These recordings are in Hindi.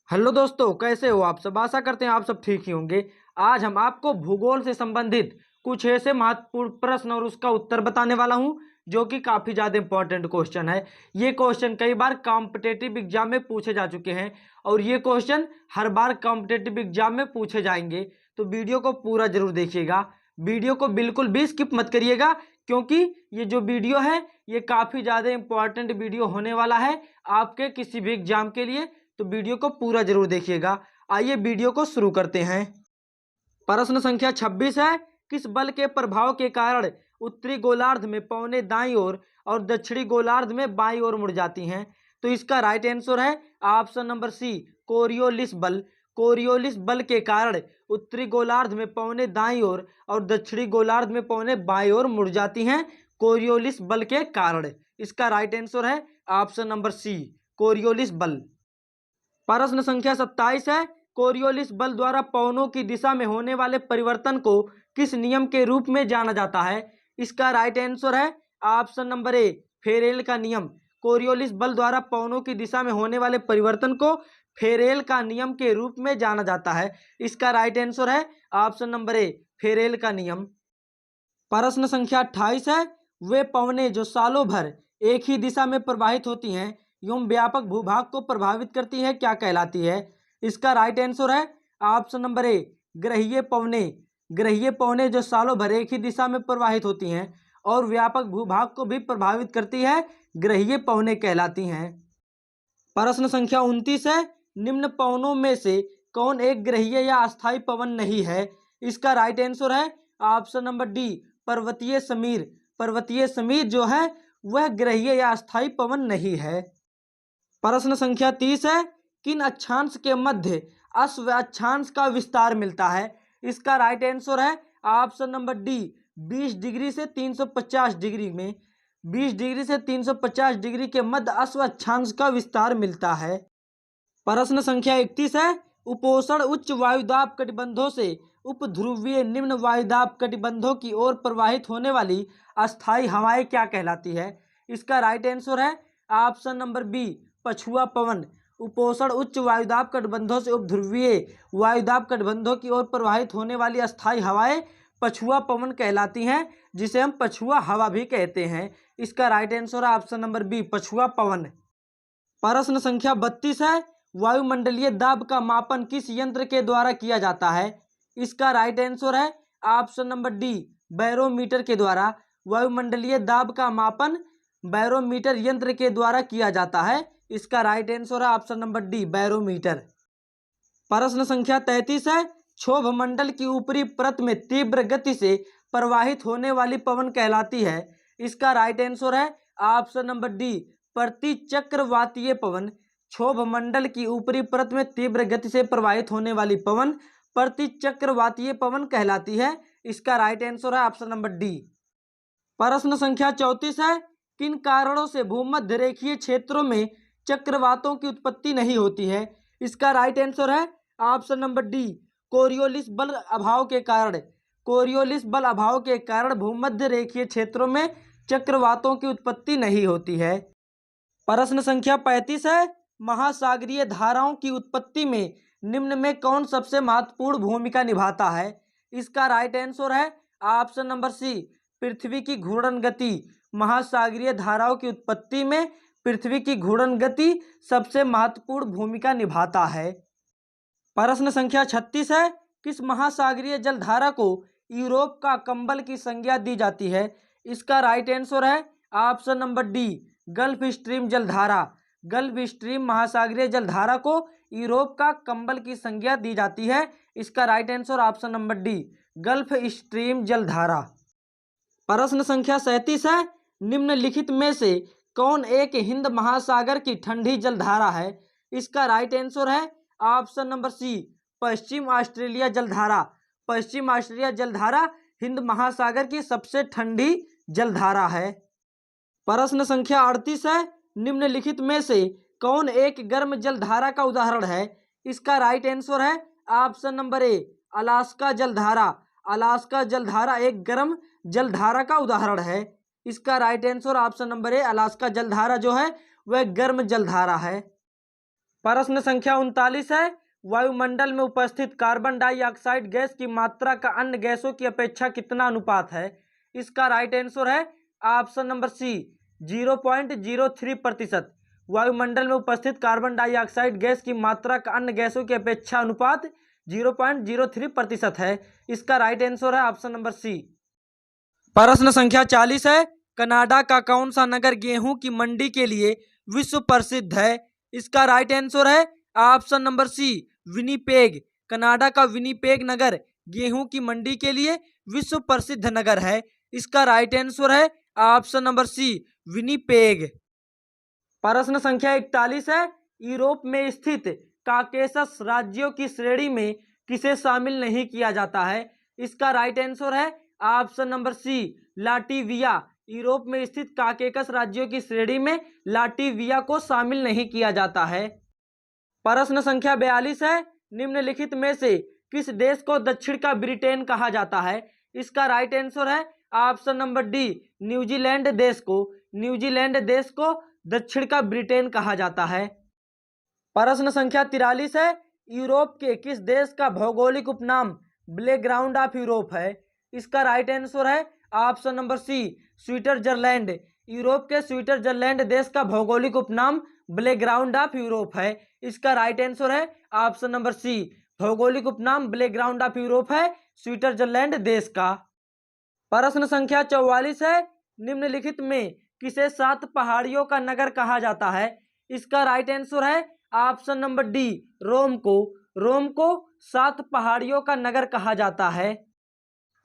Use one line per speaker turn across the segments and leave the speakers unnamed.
हेलो दोस्तों, कैसे हो आप सब। आशा करते हैं आप सब ठीक ही होंगे। आज हम आपको भूगोल से संबंधित कुछ ऐसे महत्वपूर्ण प्रश्न और उसका उत्तर बताने वाला हूं जो कि काफ़ी ज़्यादा इंपॉर्टेंट क्वेश्चन है। ये क्वेश्चन कई बार कॉम्पिटेटिव एग्जाम में पूछे जा चुके हैं और ये क्वेश्चन हर बार कॉम्पिटेटिव एग्जाम में पूछे जाएंगे। तो वीडियो को पूरा जरूर देखिएगा, वीडियो को बिल्कुल भी स्किप मत करिएगा, क्योंकि ये जो वीडियो है ये काफ़ी ज़्यादा इंपॉर्टेंट वीडियो होने वाला है आपके किसी भी एग्जाम के लिए। तो वीडियो को पूरा जरूर देखिएगा। आइए वीडियो को शुरू करते हैं। प्रश्न संख्या 26 है, किस बल के प्रभाव के कारण उत्तरी गोलार्ध में पौने दाईं ओर और दक्षिणी गोलार्ध में बाईं ओर मुड़ जाती हैं। तो इसका राइट आंसर है ऑप्शन नंबर सी, कोरियोलिस बल। कोरियोलिस बल के कारण उत्तरी गोलार्ध में पौने दाईं ओर और दक्षिणी गोलार्ध में पौने बाईं ओर मुड़ जाती हैं, कोरियोलिस बल के कारण। इसका राइट आंसर है ऑप्शन नंबर सी, कोरियोलिस बल। प्रश्न संख्या 27 है, कोरियोलिस बल द्वारा पवनों की दिशा में होने वाले परिवर्तन को किस नियम के रूप में जाना जाता है। इसका राइट आंसर है ऑप्शन नंबर ए, फेरेल का नियम। कोरियोलिस बल द्वारा पवनों की दिशा में होने वाले परिवर्तन को फेरेल का नियम के रूप में जाना जाता है। इसका राइट आंसर है ऑप्शन नंबर ए, फेरेल का नियम। प्रश्न संख्या 28 है, वे पवनें जो सालों भर एक ही दिशा में प्रवाहित होती हैं एवं व्यापक भूभाग को प्रभावित करती है, क्या कहलाती है। इसका राइट आंसर है ऑप्शन नंबर ए, ग्रहीय पवनें। ग्रहीय पवनें जो सालों भर एक ही दिशा में प्रवाहित होती हैं और व्यापक भूभाग को भी प्रभावित करती है, ग्रहीय पवनें कहलाती हैं। प्रश्न संख्या 29 है, निम्न पवनों में से कौन एक ग्रहीय या अस्थायी पवन नहीं है। इसका राइट आंसर है ऑप्शन नंबर डी, पर्वतीय समीर। पर्वतीय समीर जो है वह ग्रहीय या अस्थायी पवन नहीं है। प्रश्न संख्या 30 है, किन अक्षांश के मध्य अश्व अक्षांश का विस्तार मिलता है। इसका राइट आंसर है ऑप्शन नंबर डी, 20 डिग्री से 350 डिग्री में। 20 डिग्री से 350 डिग्री के मध्य अश्व अक्षांश का विस्तार मिलता है। प्रश्न संख्या 31 है, उपोषण उच्च वायुदाब कटिबंधों से उपध्रुवीय निम्न वायुदाब कटिबंधों की ओर प्रवाहित होने वाली अस्थायी हवाएं क्या कहलाती है। इसका राइट आंसर है ऑप्शन नंबर बी, पछुआ पवन। उपोषण उच्च वायुदाब कटिबंधों से उपध्रुवीय वायुदाब कटिबंधों की ओर प्रवाहित होने वाली अस्थायी हवाएं पछुआ पवन कहलाती हैं, जिसे हम पछुआ हवा भी कहते हैं। इसका राइट आंसर है ऑप्शन नंबर बी, पछुआ पवन। प्रश्न संख्या 32 है, वायुमंडलीय दाब का मापन किस यंत्र के द्वारा किया जाता है। इसका राइट आंसर है ऑप्शन नंबर डी, बैरोमीटर के द्वारा। वायुमंडलीय दाब का मापन बैरोमीटर यंत्र के द्वारा किया जाता है। इसका राइट आंसर है ऑप्शन नंबर डी, बैरोमीटर। प्रश्न संख्या 33 है, क्षोभ मंडल की ऊपरी परत में तीव्र गति से प्रवाहित होने वाली पवन कहलाती है। इसका राइट आंसर है ऑप्शन नंबर डी, प्रतिचक्रवातीय पवन। क्षोभ मंडल की ऊपरी परत में तीव्र गति से प्रवाहित होने वाली पवन प्रतिचक्रवातीय पवन कहलाती है। इसका राइट आंसर है ऑप्शन नंबर डी। प्रश्न संख्या 34 है, किन कारणों से भूमध्य रेखीय क्षेत्रों में चक्रवातों की उत्पत्ति नहीं होती है। इसका राइट आंसर है ऑप्शन नंबर डी, कोरियोलिस बल अभाव के कारण। कोरियोलिस बल अभाव के कारण भूमध्य रेखीय क्षेत्रों में चक्रवातों की उत्पत्ति नहीं होती है। प्रश्न संख्या 35 है, महासागरीय धाराओं की उत्पत्ति में निम्न में कौन सबसे महत्वपूर्ण भूमिका निभाता है। इसका राइट आंसर है ऑप्शन नंबर सी, पृथ्वी की घूर्णन गति। महासागरीय धाराओं की उत्पत्ति में पृथ्वी की घूर्णन गति सबसे महत्वपूर्ण भूमिका निभाता है। प्रश्न संख्या 36 है, किस महासागरीय जलधारा को यूरोप का कंबल की संज्ञा दी जाती है। इसका राइट आंसर है option number D, gulf stream जलधारा। गल्फ स्ट्रीम महासागरीय जलधारा को यूरोप का कंबल की संज्ञा दी जाती है। इसका right answer option number D, gulf stream जलधारा। प्रश्न संख्या 37 है, निम्नलिखित में से कौन एक हिंद महासागर की ठंडी जलधारा है। इसका राइट आंसर है ऑप्शन नंबर सी, पश्चिम ऑस्ट्रेलिया जलधारा। पश्चिम ऑस्ट्रेलिया जलधारा हिंद महासागर की सबसे ठंडी जलधारा है। प्रश्न संख्या 38 है, निम्नलिखित में से कौन एक गर्म जलधारा का उदाहरण है। इसका राइट आंसर है ऑप्शन नंबर ए, अलास्का जलधारा। अलास्का जलधारा एक गर्म जलधारा का उदाहरण है। इसका right answer option number A, Alaska जलधारा जो है वह गर्म जलधारा है। प्रश्न संख्या 39 है, वायुमंडल में उपस्थित कार्बन डाइऑक्साइड गैस की मात्रा का अन्य गैसों की अपेक्षा कितना अनुपात है? इसका राइट आंसर है ऑप्शन नंबर सी 0.03%। वायुमंडल में उपस्थित कार्बन डाइऑक्साइड गैस की मात्रा का अन्य गैसों की अपेक्षा अनुपात 0.03% है। इसका राइट आंसर है ऑप्शन नंबर सी। प्रश्न संख्या 40 है, कनाडा का कौन सा नगर गेहूं की मंडी के लिए विश्व प्रसिद्ध है? इसका राइट आंसर है option number C Winnipeg. Canada का विनीपेग नगर गेहूं की मंडी के लिए विश्व प्रसिद्ध नगर है। इसका राइट आंसर है ऑप्शन नंबर सी विनीपेग। प्रश्न संख्या 41 है, यूरोप में स्थित काकेशस राज्यों की श्रेणी में किसे शामिल नहीं किया जाता है? इसका राइट आंसर है option number C Latvia. Europe में स्थित काकेशस राज्यों की श्रेणी में लाटविया को शामिल नहीं किया जाता है। प्रश्न संख्या 42 है, निम्नलिखित में से किस देश को दक्षिण का ब्रिटेन कहा जाता है? इसका राइट आंसर है ऑप्शन नंबर डी न्यूजीलैंड देश को। न्यूजीलैंड देश को दक्षिण का ब्रिटेन कहा जाता है। प्रश्न संख्या 43 है, यूरोप के किस देश का भौगोलिक उपनाम प्लेग्राउंड ऑफ यूरोप है? इसका राइट आंसर है option number C Switzerland. Europe के स्विट्जरलैंड देश का भौगोलिक उपनाम प्लेग्राउंड ऑफ यूरोप है। इसका राइट आंसर है ऑप्शन नंबर सी भौगोलिक उपनाम प्लेग्राउंड ऑफ यूरोप है स्विट्जरलैंड देश का। प्रश्न संख्या 44 है, निम्नलिखित में किसे 7 पहाड़ियों का नगर कहा जाता है? इसका राइट आंसर है ऑप्शन नंबर डी रोम को। रोम को 7 पहाड़ियों का नगर कहा जाता है।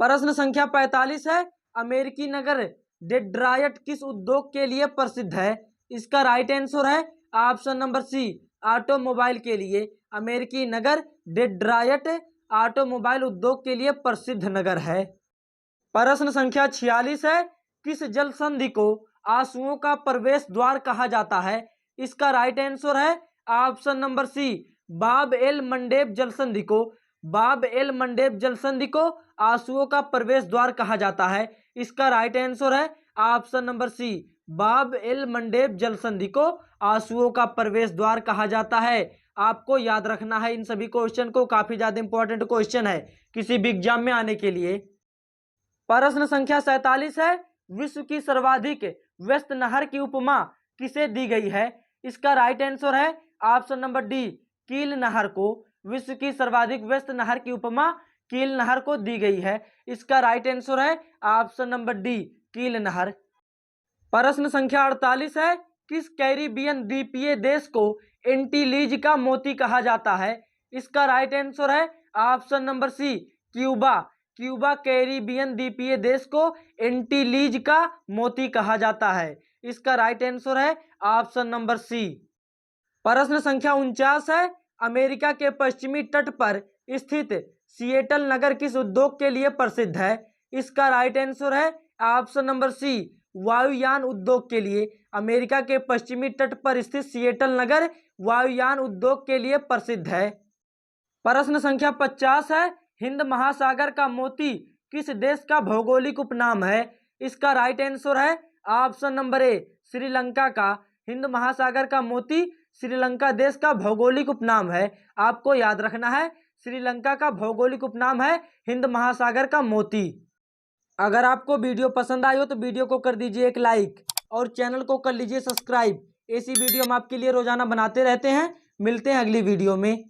प्रश्न संख्या 45 है, अमेरिकी नगर डेट्रॉयट किस उद्योग के लिए प्रसिद्ध है? इसका राइट आंसर है ऑप्शन नंबर सी ऑटोमोबाइल के लिए। अमेरिकी नगर डेट्रॉयट ऑटोमोबाइल उद्योग के लिए प्रसिद्ध नगर है। प्रश्न संख्या 46 है, किस जल संधि को आंसुओं का प्रवेश द्वार कहा जाता है? इसका राइट आंसर है ऑप्शन नंबर सी बाब एल मंडेब जल संधि को। बाब एल मंडेब जल संधि को आंसुओं का प्रवेश द्वार कहा जाता है। इसका राइट आंसर है ऑप्शन नंबर सी बाब एल मंडेब जल संधि को आंसुओं का प्रवेश द्वार कहा जाता है। आपको याद रखना है इन सभी क्वेश्चन को, काफी ज्यादा इंपॉर्टेंट क्वेश्चन है किसी भी एग्जाम में आने के लिए। प्रश्न संख्या 47 है, विश्व की सर्वाधिक व्यस्त नहर की उपमा किसे दी गई है? इसका राइट आंसर है ऑप्शन नंबर डी कील नहर को। विश्व की सर्वाधिक व्यस्त नहर की उपमा कील नहर को दी गई है। इसका राइट आंसर है ऑप्शन नंबर डी कील नहर। प्रश्न संख्या 48 है, किस कैरिबियन द्वीपीय देश को एंटीलीज का मोती कहा जाता है? इसका राइट आंसर है option number C Cuba. Cuba Caribbean द्वीपीय देश को एंटीलीज का मोती कहा जाता है। इसका राइट आंसर है ऑप्शन नंबर सी। प्रश्न संख्या 49 है, अमेरिका के पश्चिमी तट पर स्थित सिएटल नगर किस उद्योग के लिए प्रसिद्ध है? इसका राइट आंसर है ऑप्शन नंबर सी वायुयान उद्योग के लिए। अमेरिका के पश्चिमी तट पर स्थित सिएटल नगर वायुयान उद्योग के लिए प्रसिद्ध है। प्रश्न संख्या 50 है, हिंद महासागर का मोती किस देश का भौगोलिक उपनाम है? इसका राइट आंसर है ऑप्शन नंबर ए श्रीलंका का। हिंद महासागर का मोती श्रीलंका देश का भौगोलिक उपनाम है। आपको याद रखना है श्रीलंका का भौगोलिक उपनाम है हिंद महासागर का मोती। अगर आपको वीडियो पसंद आई हो तो वीडियो को कर दीजिए एक लाइक और चैनल को कर लीजिए सब्सक्राइब। ऐसी वीडियो हम आपके लिए रोजाना बनाते रहते हैं। मिलते हैं अगली वीडियो में।